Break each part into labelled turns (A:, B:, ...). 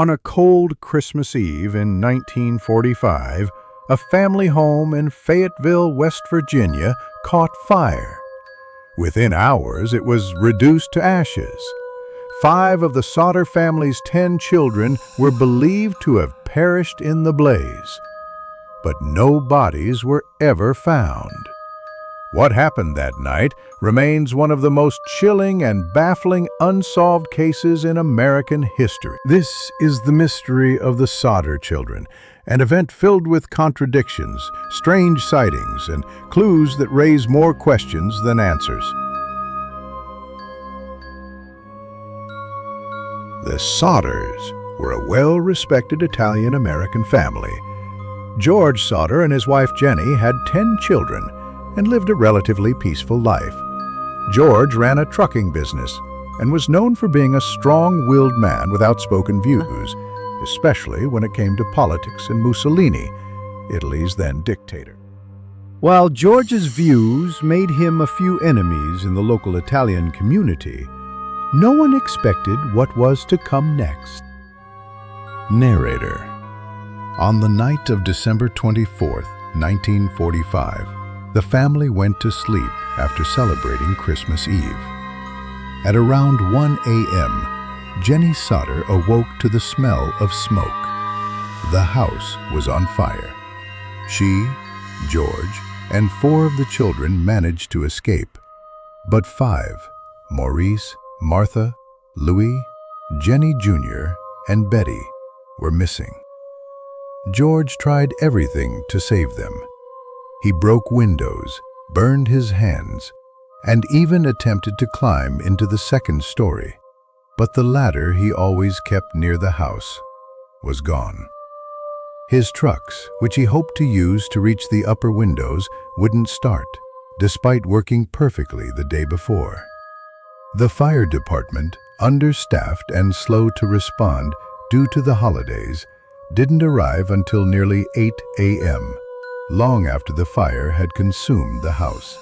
A: On a cold Christmas Eve in 1945, a family home in Fayetteville, West Virginia, caught fire. Within hours, it was reduced to ashes. 5 of the Sodder family's 10 children were believed to have perished in the blaze, but no bodies were ever found. What happened that night remains one of the most chilling and baffling unsolved cases in American history. This is the mystery of the Sodder children, an event filled with contradictions, strange sightings, and clues that raise more questions than answers. The Sodders were a well-respected Italian-American family. George Sodder and his wife Jenny had 10 children and lived a relatively peaceful life. George ran a trucking business and was known for being a strong-willed man with outspoken views, especially when it came to politics and Mussolini, Italy's then dictator. While George's views made him a few enemies in the local Italian community, no one expected what was to come next. Narrator. On the night of December 24th, 1945, the family went to sleep after celebrating Christmas Eve. At around 1 a.m., Jenny Sodder awoke to the smell of smoke. The house was on fire. She, George, and 4 of the children managed to escape, but 5, Maurice, Martha, Louis, Jenny Jr., and Betty, were missing. George tried everything to save them. He broke windows, burned his hands, and even attempted to climb into the second story. But the ladder he always kept near the house was gone. His trucks, which he hoped to use to reach the upper windows, wouldn't start, despite working perfectly the day before. The fire department, understaffed and slow to respond due to the holidays, didn't arrive until nearly 8 a.m., long after the fire had consumed the house.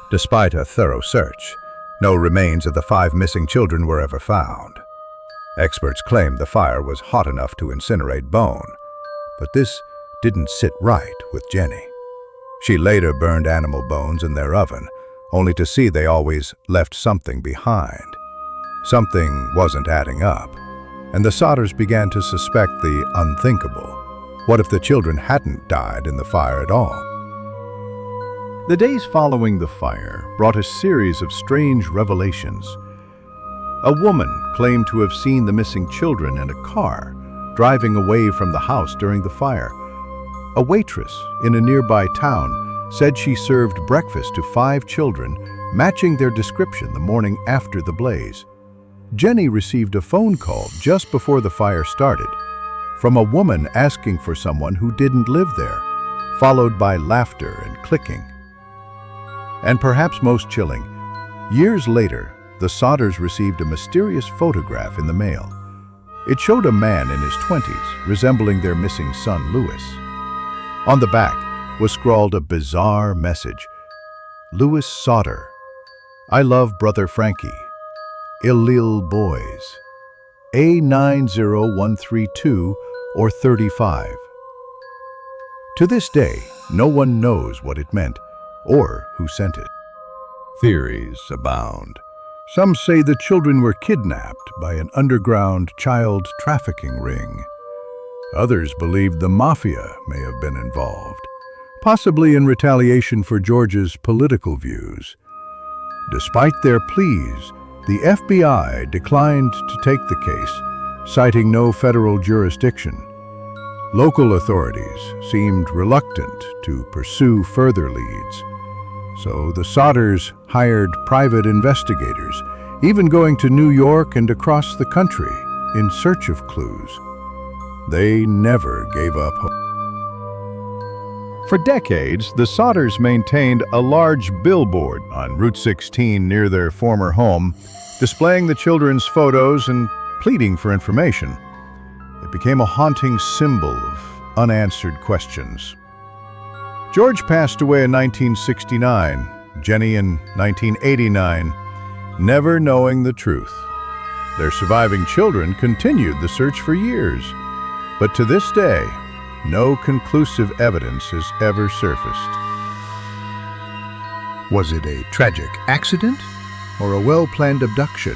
A: Despite a thorough search, no remains of the 5 missing children were ever found. Experts claimed the fire was hot enough to incinerate bone, but this didn't sit right with Jenny. She later burned animal bones in their oven, only to see they always left something behind. Something wasn't adding up, and the Sodders began to suspect the unthinkable. What if the children hadn't died in the fire at all? The days following the fire brought a series of strange revelations. A woman claimed to have seen the missing children in a car, driving away from the house during the fire. A waitress in a nearby town said she served breakfast to 5 children, matching their description the morning after the blaze. Jenny received a phone call just before the fire started, from a woman asking for someone who didn't live there, followed by laughter and clicking. And perhaps most chilling, years later, the Sodders received a mysterious photograph in the mail. It showed a man in his 20s resembling their missing son, Louis. On the back was scrawled a bizarre message. Louis Sodder, I love brother Frankie. Illil boys. A90132 or 35. To this day, no one knows what it meant or who sent it. Theories abound. Some say the children were kidnapped by an underground child trafficking ring. Others believe the mafia may have been involved, possibly in retaliation for George's political views. Despite their pleas, the FBI declined to take the case, citing no federal jurisdiction. Local authorities seemed reluctant to pursue further leads, so the Sodders hired private investigators, even going to New York and across the country in search of clues. They never gave up hope. For decades, the Sodders maintained a large billboard on Route 16 near their former home, displaying the children's photos and pleading for information. It became a haunting symbol of unanswered questions. George passed away in 1969, Jenny in 1989, never knowing the truth. Their surviving children continued the search for years, but to this day, no conclusive evidence has ever surfaced. Was it a tragic accident or a well-planned abduction?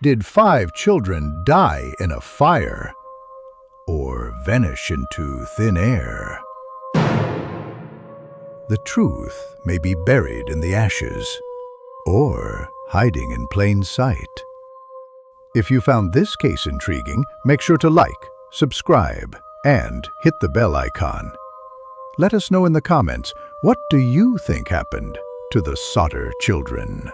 A: Did 5 children die in a fire or vanish into thin air? The truth may be buried in the ashes or hiding in plain sight. If you found this case intriguing, make sure to like, subscribe, and hit the bell icon. Let us know in the comments, what do you think happened to the Sodder children?